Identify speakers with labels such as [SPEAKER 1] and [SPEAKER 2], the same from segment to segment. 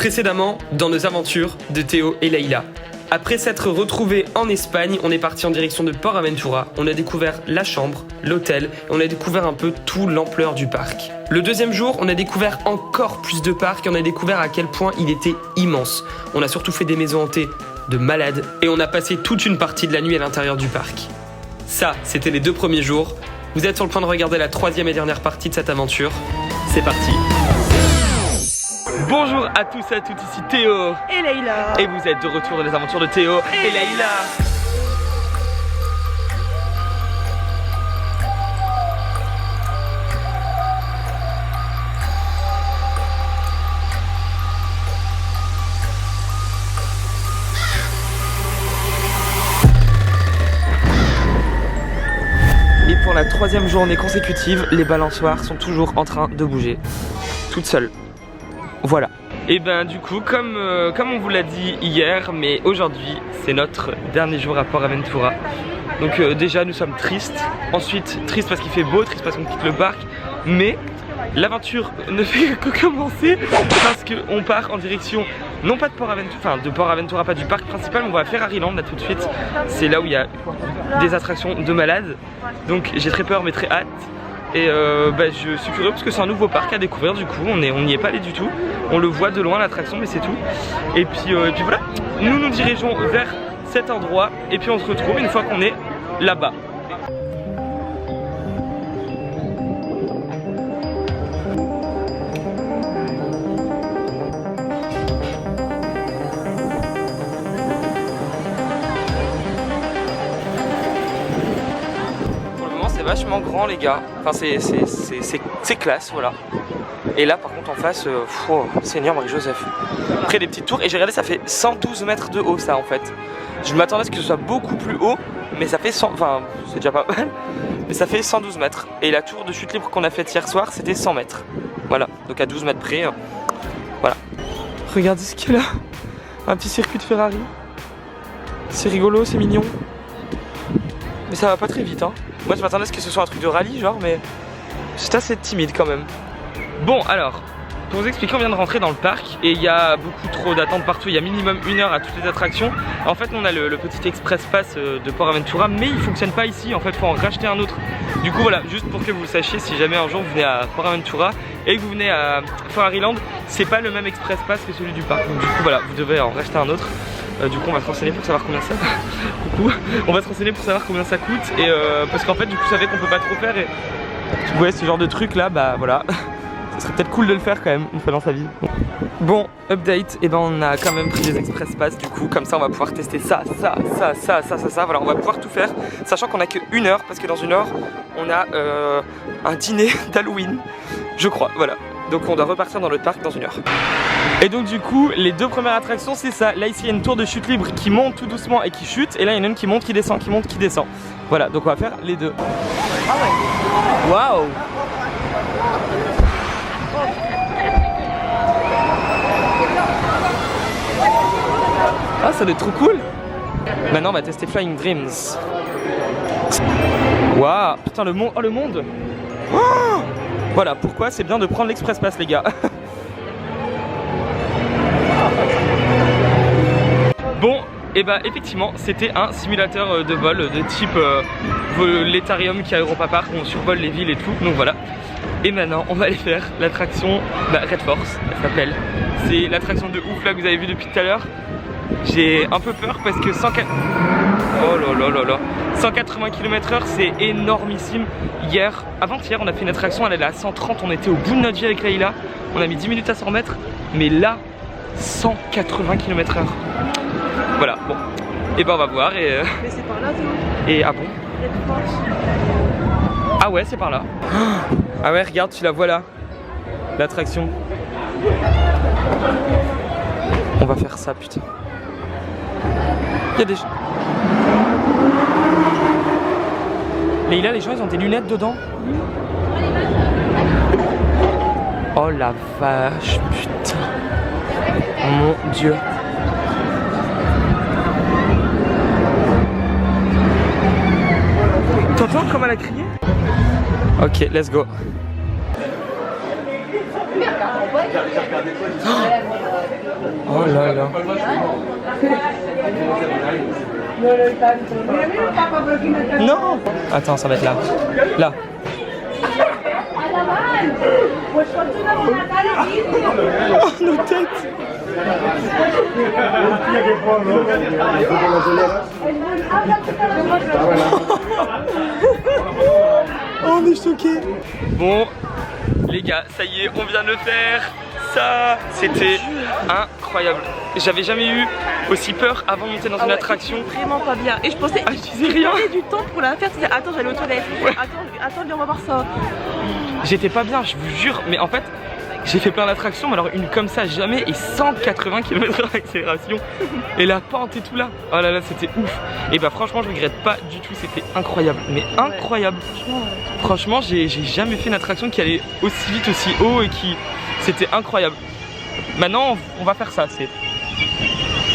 [SPEAKER 1] Précédemment, dans nos aventures de Théo et Leïla. Après s'être retrouvés en Espagne, on est parti en direction de Port Aventura. On a découvert la chambre, l'hôtel, et on a découvert un peu toute l'ampleur du parc. Le deuxième jour, on a découvert encore plus de parcs et on a découvert à quel point il était immense. On a surtout fait des maisons hantées de malades et on a passé toute une partie de la nuit à l'intérieur du parc. Ça, c'était les 2 premiers jours. Vous êtes sur le point de regarder la 3e et dernière partie de cette aventure. C'est parti. Bonjour à tous et à toutes, ici Théo
[SPEAKER 2] et Leïla.
[SPEAKER 1] Et vous êtes de retour dans les aventures de Théo et Leïla. Et pour la 3e journée consécutive, les balançoires sont toujours en train de bouger, toutes seules. Voilà. Et ben du coup, comme on vous l'a dit hier, mais aujourd'hui c'est notre dernier jour à Port Aventura. Donc déjà nous sommes tristes. Ensuite triste parce qu'il fait beau, triste parce qu'on quitte le parc. Mais l'aventure ne fait que commencer parce qu'on part en direction, non pas de Port Aventura, enfin de Port Aventura, pas du parc principal, mais on va à Ferraryland là tout de suite. C'est là où il y a des attractions de malades. Donc j'ai très peur mais très hâte. Et je suis curieux parce que c'est un nouveau parc à découvrir du coup, on n'y est pas allé du tout. On le voit de loin l'attraction mais c'est tout. Et puis voilà, nous nous dirigeons vers cet endroit et puis on se retrouve une fois qu'on est là-bas. Vachement grand les gars, enfin c'est classe, voilà. Et là par contre en face, Seigneur Marie-Joseph. Après des petites tours, et j'ai regardé, ça fait 112 mètres de haut ça en fait. Je m'attendais à ce que ce soit beaucoup plus haut, mais ça fait 100, enfin c'est déjà pas mal, mais ça fait 112 mètres. Et la tour de chute libre qu'on a faite hier soir, c'était 100 mètres. Voilà, donc à 12 mètres près, voilà. Regardez ce qu'il y a là, un petit circuit de Ferrari. C'est rigolo, c'est mignon. Mais ça va pas très vite hein. Moi je m'attendais à ce que ce soit un truc de rallye genre, mais c'est assez timide quand même. Bon alors, pour vous expliquer, on vient de rentrer dans le parc et il y a beaucoup trop d'attentes partout. Il y a minimum 1 heure à toutes les attractions. En fait on a le petit Express Pass de Port Aventura, mais il fonctionne pas ici. En fait faut en racheter un autre. Du coup voilà, juste pour que vous le sachiez, si jamais un jour vous venez à Port Aventura et que vous venez à Ferraryland, c'est pas le même Express Pass que celui du parc. Donc du coup voilà, vous devez en racheter un autre. Du coup on va se renseigner pour savoir combien ça coucou. On va se renseigner pour savoir combien ça coûte. Et parce qu'en fait du coup vous savez qu'on peut pas trop faire. Et vous voyez ce genre de truc là, bah voilà. Ça serait peut-être cool de le faire quand même une fois dans sa vie. Bon, update, et ben on a quand même pris des Express Pass du coup. Comme ça on va pouvoir tester ça. Voilà, on va pouvoir tout faire. Sachant qu'on a que 1 heure, parce que dans 1 heure on a un dîner d'Halloween, je crois, voilà. Donc on doit repartir dans le parc dans 1 heure. Et donc du coup les 2 premières attractions c'est ça. Là ici il y a une tour de chute libre qui monte tout doucement et qui chute. Et là il y en a une qui monte, qui descend, qui monte, qui descend. Voilà, donc on va faire les 2. Ah ouais. Waouh. Ah ça doit être trop cool. Maintenant on va tester Flying Dreams. Waouh. Putain le monde. Oh le monde. Oh, voilà pourquoi c'est bien de prendre l'Express Pass les gars. Bon, et bah effectivement c'était un simulateur de vol de type l'étharium qui est à Europa Park, où on survole les villes et tout, donc voilà. Et maintenant on va aller faire l'attraction Red Force, elle s'appelle. C'est l'attraction de ouf là que vous avez vu depuis tout à l'heure. J'ai un peu peur parce que 180 km/h c'est énormissime. Avant-hier on a fait une attraction, elle est à 130, on était au bout de notre vie avec Leïla. On a mis 10 minutes à s'en remettre, mais là 180 km/h. Voilà, bon, et ben on va voir et
[SPEAKER 2] mais c'est par là toi.
[SPEAKER 1] Et ah bon. Ah ouais c'est par là. Ah ouais regarde, tu la vois là, l'attraction. On va faire ça putain. Il y a des gens. Mais là les gens ils ont des lunettes dedans. Oh la vache putain. Mon dieu. T'entends comme elle a crié? Ok, let's go. Oh là là. Non. Attends, ça va être là. Là. Oh, nos têtes. Oh, on est choqués. Bon, les gars, ça y est, on vient de le faire. Ça, c'était incroyable. J'avais jamais eu aussi peur avant de monter dans une attraction.
[SPEAKER 2] Vraiment pas bien. Et je pensais,
[SPEAKER 1] je disais rien.
[SPEAKER 2] Du temps pour la faire. Tu disais, attends, j'allais aux toilettes. Ouais. Attends, viens, on va voir ça.
[SPEAKER 1] J'étais pas bien, je vous jure. Mais en fait, j'ai fait plein d'attractions, mais alors une comme ça jamais, et 180 km/h d'accélération. Et la pente et tout là. Oh là là, c'était ouf. Et bah franchement, je regrette pas du tout. C'était incroyable, mais incroyable. Franchement, j'ai jamais fait une attraction qui allait aussi vite, aussi haut et qui... C'était incroyable. Maintenant, on va faire ça. C'est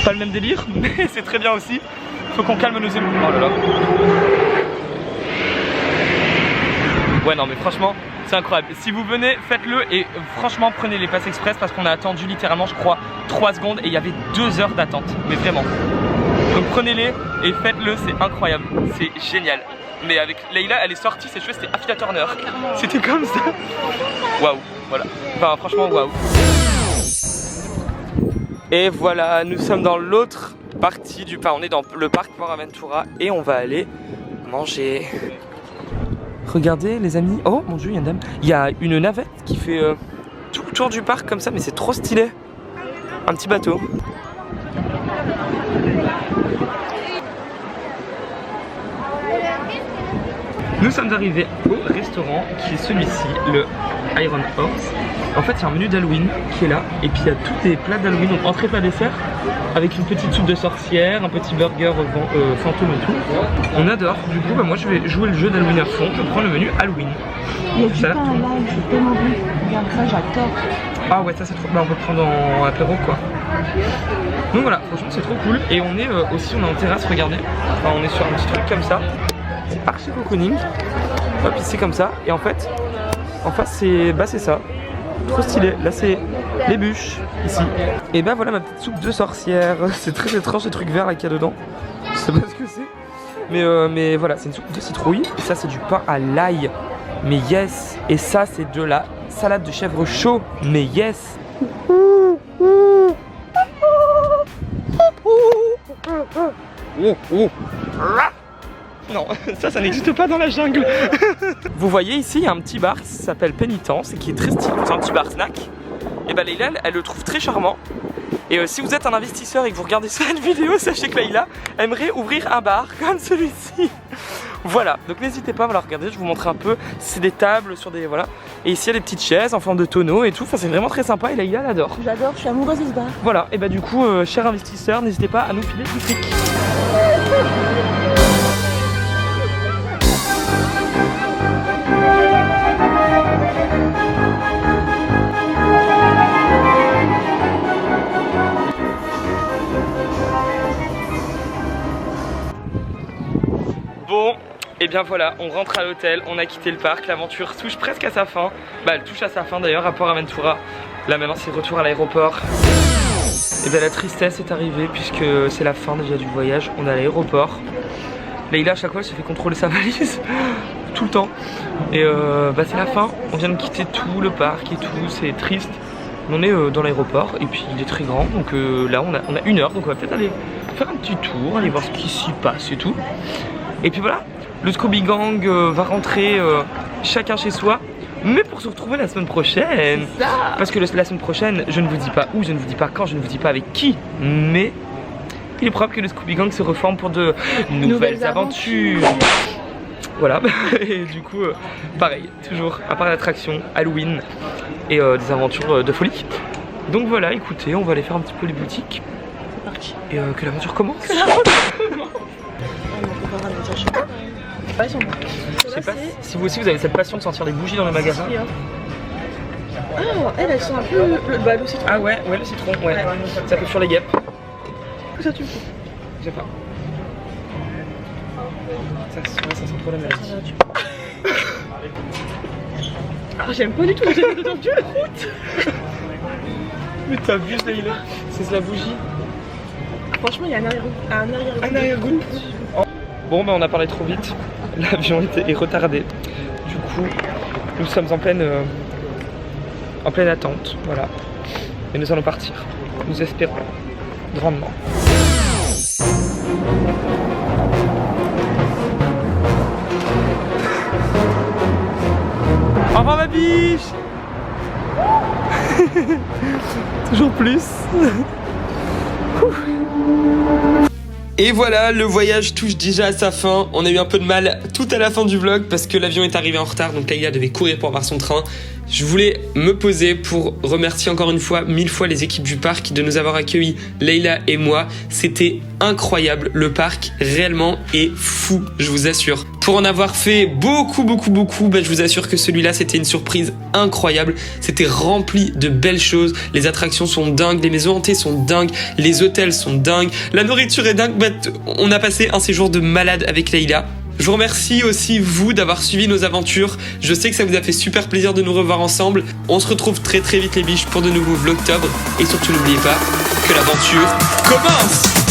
[SPEAKER 1] pas le même délire, mais c'est très bien aussi. Faut qu'on calme nos émotions. Oh là là. Ouais, non, mais franchement, c'est incroyable. Si vous venez, faites-le et franchement, prenez les passes express parce qu'on a attendu littéralement, je crois, 3 secondes et il y avait 2 heures d'attente. Mais vraiment. Donc prenez-les et faites-le, c'est incroyable. C'est génial. Mais avec Leïla, elle est sortie, ses cheveux c'était Affida Turner. C'était comme ça. Waouh, voilà. Enfin, franchement, waouh. Et voilà, nous sommes dans l'autre partie du parc. On est dans le parc Port Aventura et on va aller manger. Regardez, les amis. Oh mon dieu, il y a une dame. Il y a une navette qui fait tout le tour du parc comme ça, mais c'est trop stylé. Un petit bateau. Nous sommes arrivés au restaurant qui est celui-ci, le Iron Horse. En fait, il y a un menu d'Halloween qui est là, et puis il y a tous les plats d'Halloween, donc entrée, plat, dessert, avec une petite soupe de sorcière, un petit burger fantôme et tout. On adore. Du coup, bah, moi je vais jouer le jeu d'Halloween à fond. Je prends le menu Halloween.
[SPEAKER 2] Il y a du pain là, c'est tellement bon. Regarde ça, j'adore.
[SPEAKER 1] Ah ouais, ça c'est trop. Bah, on peut le prendre en apéro quoi. Donc voilà, franchement c'est trop cool. Et on est aussi, on est en terrasse, regardez. Enfin, on est sur un petit truc comme ça. C'est archi cocooning. Hop, c'est comme ça. Et en fait, en face c'est ça. Trop stylé. Là c'est les bûches ici. Et ben voilà ma petite soupe de sorcière. C'est très étrange ce truc vert là qu'il y a dedans. Je sais pas ce que c'est. Mais voilà, c'est une soupe de citrouille. Et ça c'est du pain à l'ail. Mais yes. Et ça c'est de la salade de chèvre chaud. Mais yes. Non, ça n'existe pas dans la jungle. Vous voyez ici, il y a un petit bar qui s'appelle Pénitence et qui est très stylé. C'est un petit bar snack. Et bah Leïla, elle le trouve très charmant. Et si vous êtes un investisseur et que vous regardez cette vidéo, sachez que Leïla aimerait ouvrir un bar comme celui-ci. Voilà, donc n'hésitez pas à la regarder, je vous montre un peu. C'est des tables sur des... voilà. Et ici il y a des petites chaises en forme de tonneau et tout. Enfin c'est vraiment très sympa et Leïla l'adore.
[SPEAKER 2] J'adore, je suis amoureuse de ce bar.
[SPEAKER 1] Voilà, et bah du coup, chers investisseurs, n'hésitez pas à nous filer du fric. Bon, et bien voilà, on rentre à l'hôtel, on a quitté le parc, l'aventure touche presque à sa fin. Bah elle touche à sa fin d'ailleurs à Port Aventura. Là maintenant c'est retour à l'aéroport. Et bien la tristesse est arrivée puisque c'est la fin déjà du voyage, on est à l'aéroport. Leïla à chaque fois elle se fait contrôler sa valise, tout le temps. Et bah c'est la fin, on vient de quitter tout le parc et tout, c'est triste. On est dans l'aéroport et puis il est très grand, donc là on a 1 heure, donc on va peut-être aller faire un petit tour, aller voir ce qui s'y passe et tout. Et puis voilà, le Scooby Gang va rentrer chacun chez soi, mais pour se retrouver la semaine prochaine. Parce que la semaine prochaine, je ne vous dis pas où, je ne vous dis pas quand, je ne vous dis pas avec qui, mais il est probable que le Scooby Gang se reforme pour de nouvelles aventures. Voilà, et du coup, pareil, toujours à part l'attraction Halloween et des aventures de folie. Donc voilà, écoutez, on va aller faire un petit peu les boutiques.
[SPEAKER 2] C'est parti.
[SPEAKER 1] Et que l'aventure commence. Je sais pas si vous aussi vous avez cette passion de sentir les bougies dans les magasins.
[SPEAKER 2] Ah, elles sont un peu... le citron.
[SPEAKER 1] Ah ouais, le citron, ouais. Ça peut sur les guêpes.
[SPEAKER 2] Ça tu me fous.
[SPEAKER 1] Je sais pas. Ça sent trop la maladie.
[SPEAKER 2] Ah, j'aime pas du tout, j'ai dedans du route.
[SPEAKER 1] Mais t'abuses Leïla, c'est la bougie.
[SPEAKER 2] Franchement, il y a un arrière-goût.
[SPEAKER 1] Un arrière-goût. Bon, ben on a parlé trop vite. L'avion est retardé. Du coup, nous sommes en pleine attente. Voilà. Et nous allons partir. Nous espérons grandement. Au revoir ma biche. Toujours plus. Et voilà, le voyage touche déjà à sa fin. On a eu un peu de mal tout à la fin du vlog parce que l'avion est arrivé en retard, donc Leïla devait courir pour avoir son train. Je voulais me poser pour remercier encore une fois, 1000 fois les équipes du parc de nous avoir accueillis, Leïla et moi. C'était incroyable, le parc réellement est fou, je vous assure. Pour en avoir fait beaucoup, je vous assure que celui-là c'était une surprise incroyable. C'était rempli de belles choses, les attractions sont dingues, les maisons hantées sont dingues, les hôtels sont dingues, la nourriture est dingue. On a passé un séjour de malade avec Leïla. Je vous remercie aussi vous d'avoir suivi nos aventures. Je sais que ça vous a fait super plaisir de nous revoir ensemble. On se retrouve très vite les biches pour de nouveaux vlogtober. Et surtout n'oubliez pas que l'aventure commence.